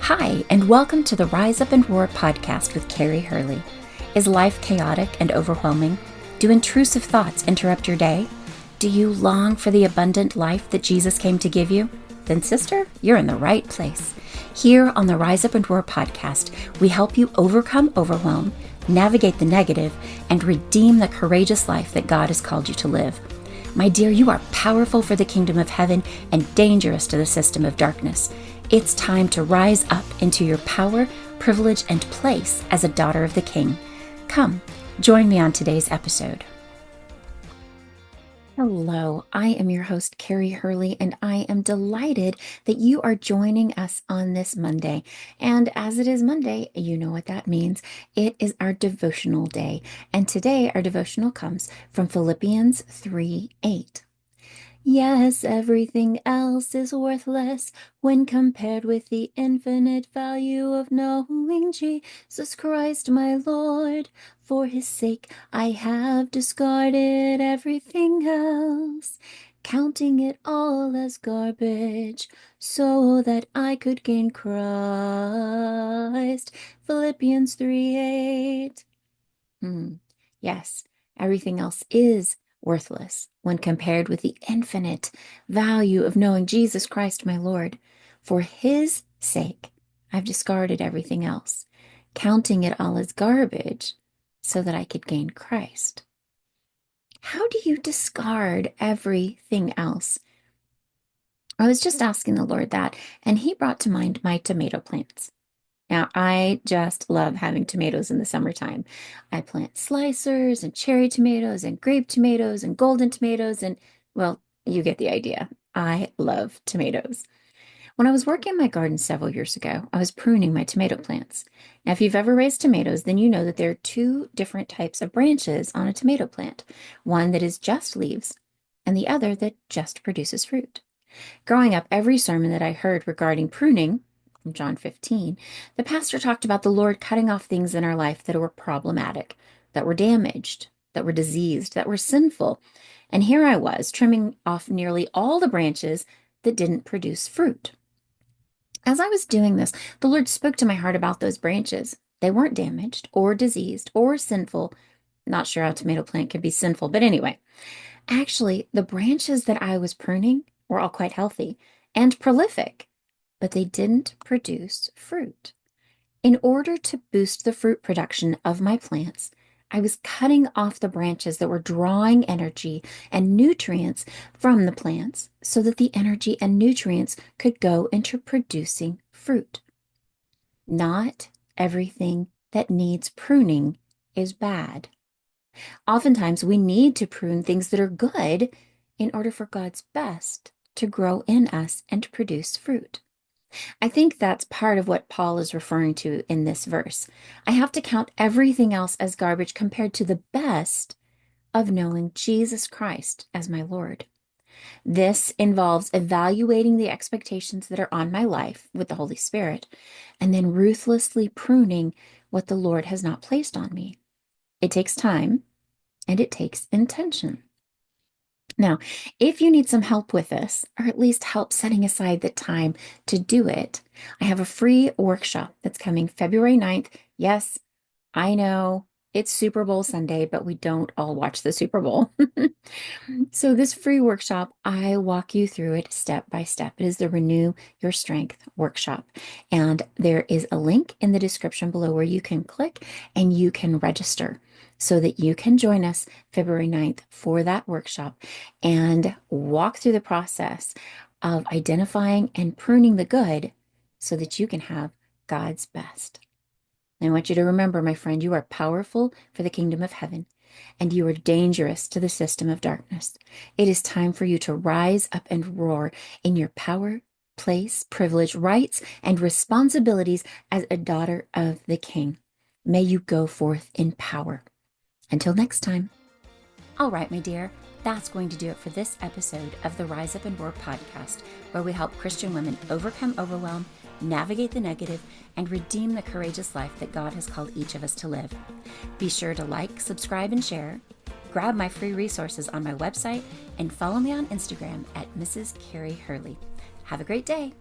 Hi, and welcome to the Rise Up and Roar podcast with Carrie Hurley. Is life chaotic and overwhelming? Do intrusive thoughts interrupt your day? Do you long for the abundant life that Jesus came to give you? Then, sister, you're in the right place. Here on the Rise Up and Roar podcast, we help you overcome overwhelm, navigate the negative, and redeem the courageous life that God has called you to live. My dear, you are powerful for the kingdom of heaven and dangerous to the system of darkness. It's time to rise up into your power, privilege, and place as a daughter of the King. Come, join me on today's episode. Hello, I am your host, Carrie Hurley, and I am delighted that you are joining us on this Monday. And as it is Monday, you know what that means. It is our devotional day. And today our devotional comes from Philippians 3:8. Yes, everything else is worthless when compared with the infinite value of knowing Jesus Christ, my Lord. For his sake, I have discarded everything else, counting it all as garbage, so that I could gain Christ. Philippians 3:8. Yes, everything else is worthless when compared with the infinite value of knowing Jesus Christ, my Lord. For his sake, I've discarded everything else, counting it all as garbage so that I could gain Christ. How do you discard everything else? I was just asking the Lord that, and he brought to mind my tomato plants. Now, I just love having tomatoes in the summertime. I plant slicers and cherry tomatoes and grape tomatoes and golden tomatoes and, well, you get the idea. I love tomatoes. When I was working in my garden several years ago, I was pruning my tomato plants. Now, if you've ever raised tomatoes, then you know that there are two different types of branches on a tomato plant. One that is just leaves and the other that just produces fruit. Growing up, every sermon that I heard regarding pruning, from John 15, the pastor talked about the Lord cutting off things in our life that were problematic, that were damaged, that were diseased, that were sinful. And here I was, trimming off nearly all the branches that didn't produce fruit. As I was doing this, the Lord spoke to my heart about those branches. They weren't damaged or diseased or sinful. Not sure how a tomato plant could be sinful, but anyway. Actually, the branches that I was pruning were all quite healthy and prolific, but they didn't produce fruit. In order to boost the fruit production of my plants, I was cutting off the branches that were drawing energy and nutrients from the plants so that the energy and nutrients could go into producing fruit. Not everything that needs pruning is bad. Oftentimes, we need to prune things that are good in order for God's best to grow in us and to produce fruit. I think that's part of what Paul is referring to in this verse. I have to count everything else as garbage compared to the best of knowing Jesus Christ as my Lord. This involves evaluating the expectations that are on my life with the Holy Spirit and then ruthlessly pruning what the Lord has not placed on me. It takes time and it takes intention. Now, if you need some help with this, or at least help setting aside the time to do it, I have a free workshop that's coming February 9th. Yes, I know it's Super Bowl Sunday, but we don't all watch the Super Bowl. So this free workshop, I walk you through it step by step. It is the Renew Your Strength workshop. And there is a link in the description below where you can click and you can register so that you can join us February 9th for that workshop and walk through the process of identifying and pruning the good so that you can have God's best. I want you to remember, my friend, you are powerful for the kingdom of heaven, and you are dangerous to the system of darkness. It is time for you to rise up and roar in your power, place, privilege, rights, and responsibilities as a daughter of the King. May you go forth in power. Until next time. All right, my dear, that's going to do it for this episode of the Rise Up and Roar podcast, where we help Christian women overcome overwhelm, navigate the negative, and redeem the courageous life that God has called each of us to live. Be sure to like, subscribe, and share. Grab my free resources on my website and follow me on Instagram at Mrs. Carrie Hurley. Have a great day.